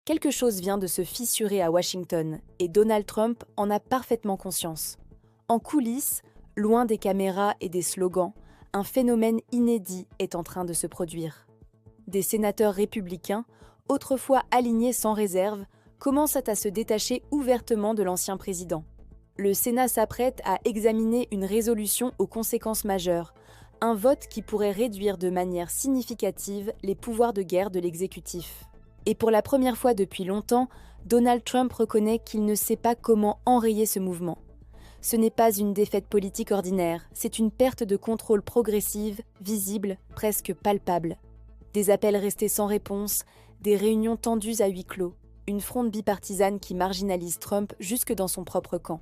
Quelque chose vient de se fissurer à Washington et Donald Trump en a parfaitement conscience. En coulisses, loin des caméras et des slogans, un phénomène inédit est en train de se produire. Des sénateurs républicains, autrefois alignés sans réserve, commencent à se détacher ouvertement de l'ancien président. Le Sénat s'apprête à examiner une résolution aux conséquences majeures, un vote qui pourrait réduire de manière significative les pouvoirs de guerre de l'exécutif. Et pour la première fois depuis longtemps, Donald Trump reconnaît qu'il ne sait pas comment enrayer ce mouvement. Ce n'est pas une défaite politique ordinaire, c'est une perte de contrôle progressive, visible, presque palpable. Des appels restés sans réponse, des réunions tendues à huis clos, une fronde bipartisane qui marginalise Trump jusque dans son propre camp.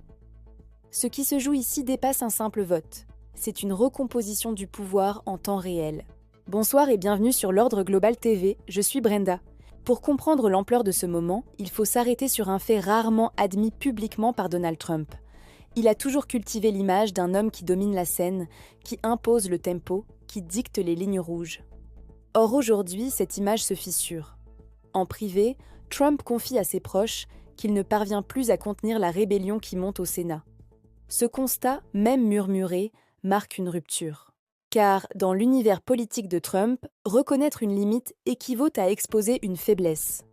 Ce qui se joue ici dépasse un simple vote. C'est une recomposition du pouvoir en temps réel. Bonsoir et bienvenue sur l'Ordre Global TV, je suis Brenda. Pour comprendre l'ampleur de ce moment, il faut s'arrêter sur un fait rarement admis publiquement par Donald Trump. Il a toujours cultivé l'image d'un homme qui domine la scène, qui impose le tempo, qui dicte les lignes rouges. Or aujourd'hui, cette image se fissure. En privé, Trump confie à ses proches qu'il ne parvient plus à contenir la rébellion qui monte au Sénat. Ce constat, même murmuré, marque une rupture. Car, dans l'univers politique de Trump, reconnaître une limite équivaut à exposer une faiblesse.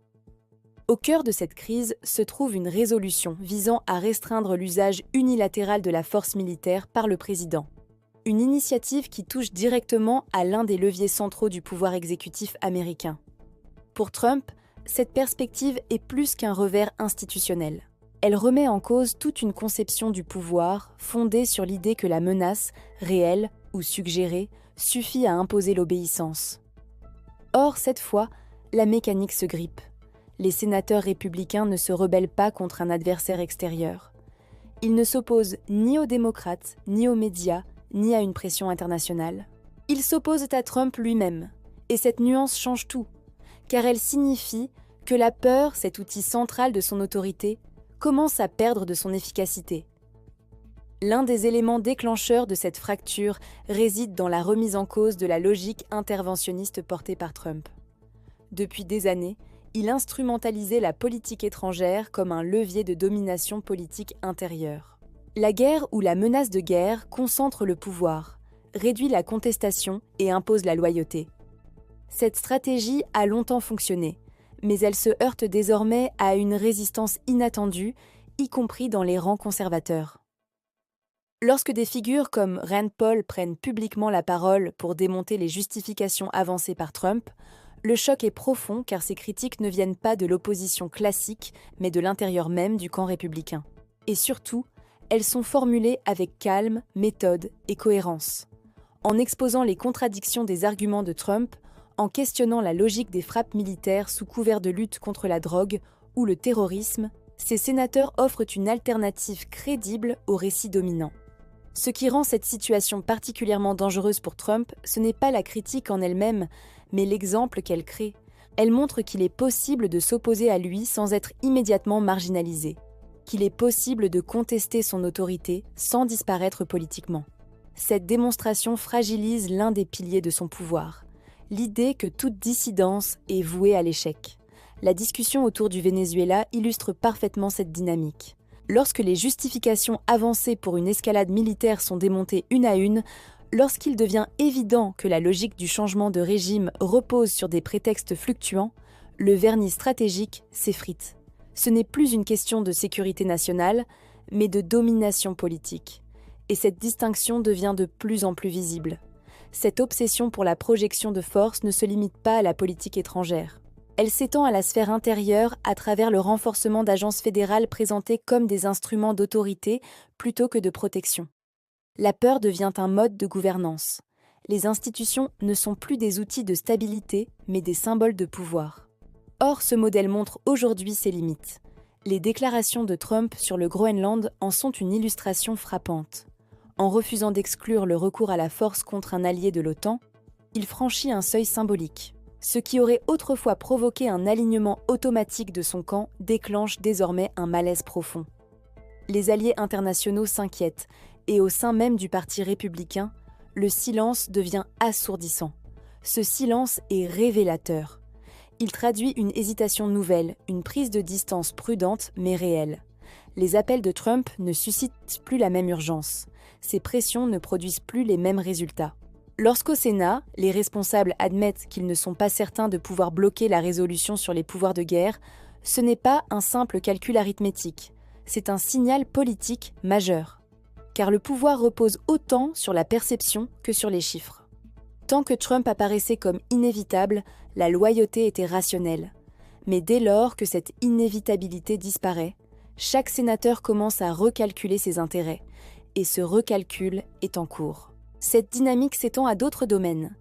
Au cœur de cette crise se trouve une résolution visant à restreindre l'usage unilatéral de la force militaire par le président. Une initiative qui touche directement à l'un des leviers centraux du pouvoir exécutif américain. Pour Trump, cette perspective est plus qu'un revers institutionnel. Elle remet en cause toute une conception du pouvoir fondée sur l'idée que la menace, réelle ou suggérée, suffit à imposer l'obéissance. Or, cette fois, la mécanique se grippe. Les sénateurs républicains ne se rebellent pas contre un adversaire extérieur. Ils ne s'opposent ni aux démocrates, ni aux médias, ni à une pression internationale. Ils s'opposent à Trump lui-même. Et cette nuance change tout, car elle signifie que la peur, cet outil central de son autorité, commence à perdre de son efficacité. L'un des éléments déclencheurs de cette fracture réside dans la remise en cause de la logique interventionniste portée par Trump. Depuis des années, il instrumentalisait la politique étrangère comme un levier de domination politique intérieure. La guerre ou la menace de guerre concentre le pouvoir, réduit la contestation et impose la loyauté. Cette stratégie a longtemps fonctionné, mais elle se heurte désormais à une résistance inattendue, y compris dans les rangs conservateurs. Lorsque des figures comme Rand Paul prennent publiquement la parole pour démonter les justifications avancées par Trump, le choc est profond car ces critiques ne viennent pas de l'opposition classique, mais de l'intérieur même du camp républicain. Et surtout, elles sont formulées avec calme, méthode et cohérence. En exposant les contradictions des arguments de Trump, en questionnant la logique des frappes militaires sous couvert de lutte contre la drogue ou le terrorisme, ces sénateurs offrent une alternative crédible au récit dominant. Ce qui rend cette situation particulièrement dangereuse pour Trump, ce n'est pas la critique en elle-même, mais l'exemple qu'elle crée. Elle montre qu'il est possible de s'opposer à lui sans être immédiatement marginalisé, qu'il est possible de contester son autorité sans disparaître politiquement. Cette démonstration fragilise l'un des piliers de son pouvoir, l'idée que toute dissidence est vouée à l'échec. La discussion autour du Venezuela illustre parfaitement cette dynamique. Lorsque les justifications avancées pour une escalade militaire sont démontées une à une, lorsqu'il devient évident que la logique du changement de régime repose sur des prétextes fluctuants, le vernis stratégique s'effrite. Ce n'est plus une question de sécurité nationale, mais de domination politique. Et cette distinction devient de plus en plus visible. Cette obsession pour la projection de force ne se limite pas à la politique étrangère. Elle s'étend à la sphère intérieure à travers le renforcement d'agences fédérales présentées comme des instruments d'autorité plutôt que de protection. La peur devient un mode de gouvernance. Les institutions ne sont plus des outils de stabilité, mais des symboles de pouvoir. Or, ce modèle montre aujourd'hui ses limites. Les déclarations de Trump sur le Groenland en sont une illustration frappante. En refusant d'exclure le recours à la force contre un allié de l'OTAN, il franchit un seuil symbolique. Ce qui aurait autrefois provoqué un alignement automatique de son camp déclenche désormais un malaise profond. Les alliés internationaux s'inquiètent, et au sein même du Parti républicain, le silence devient assourdissant. Ce silence est révélateur. Il traduit une hésitation nouvelle, une prise de distance prudente mais réelle. Les appels de Trump ne suscitent plus la même urgence. Ses pressions ne produisent plus les mêmes résultats. Lorsqu'au Sénat, les responsables admettent qu'ils ne sont pas certains de pouvoir bloquer la résolution sur les pouvoirs de guerre, ce n'est pas un simple calcul arithmétique, c'est un signal politique majeur. Car le pouvoir repose autant sur la perception que sur les chiffres. Tant que Trump apparaissait comme inévitable, la loyauté était rationnelle. Mais dès lors que cette inévitabilité disparaît, chaque sénateur commence à recalculer ses intérêts, et ce recalcul est en cours. Cette dynamique s'étend à d'autres domaines.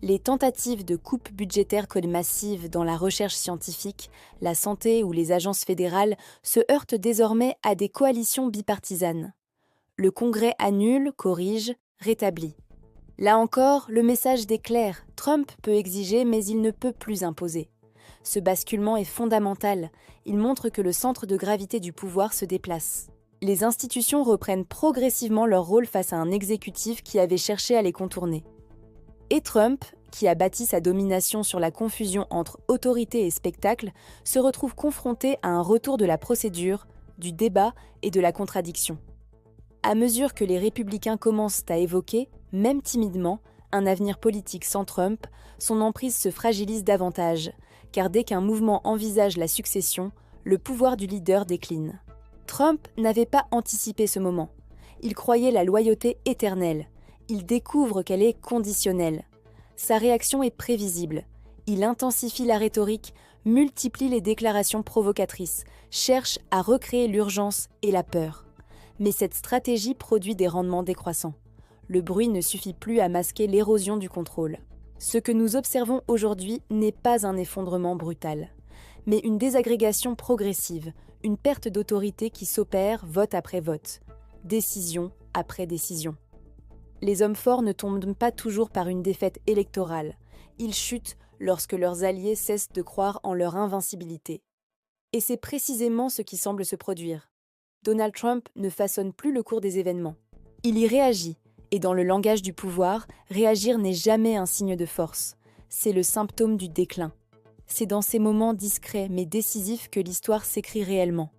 Les tentatives de coupes budgétaires massives dans la recherche scientifique, la santé ou les agences fédérales se heurtent désormais à des coalitions bipartisanes. Le Congrès annule, corrige, rétablit. Là encore, le message est clair. Trump peut exiger, mais il ne peut plus imposer. Ce basculement est fondamental. Il montre que le centre de gravité du pouvoir se déplace. Les institutions reprennent progressivement leur rôle face à un exécutif qui avait cherché à les contourner. Et Trump, qui a bâti sa domination sur la confusion entre autorité et spectacle, se retrouve confronté à un retour de la procédure, du débat et de la contradiction. À mesure que les républicains commencent à évoquer, même timidement, un avenir politique sans Trump, son emprise se fragilise davantage, car dès qu'un mouvement envisage la succession, le pouvoir du leader décline. Trump n'avait pas anticipé ce moment. Il croyait la loyauté éternelle. Il découvre qu'elle est conditionnelle. Sa réaction est prévisible. Il intensifie la rhétorique, multiplie les déclarations provocatrices, cherche à recréer l'urgence et la peur. Mais cette stratégie produit des rendements décroissants. Le bruit ne suffit plus à masquer l'érosion du contrôle. Ce que nous observons aujourd'hui n'est pas un effondrement brutal, mais une désagrégation progressive, une perte d'autorité qui s'opère vote après vote, décision après décision. Les hommes forts ne tombent pas toujours par une défaite électorale. Ils chutent lorsque leurs alliés cessent de croire en leur invincibilité. Et c'est précisément ce qui semble se produire. Donald Trump ne façonne plus le cours des événements. Il y réagit, et dans le langage du pouvoir, réagir n'est jamais un signe de force. C'est le symptôme du déclin. C'est dans ces moments discrets mais décisifs que l'histoire s'écrit réellement.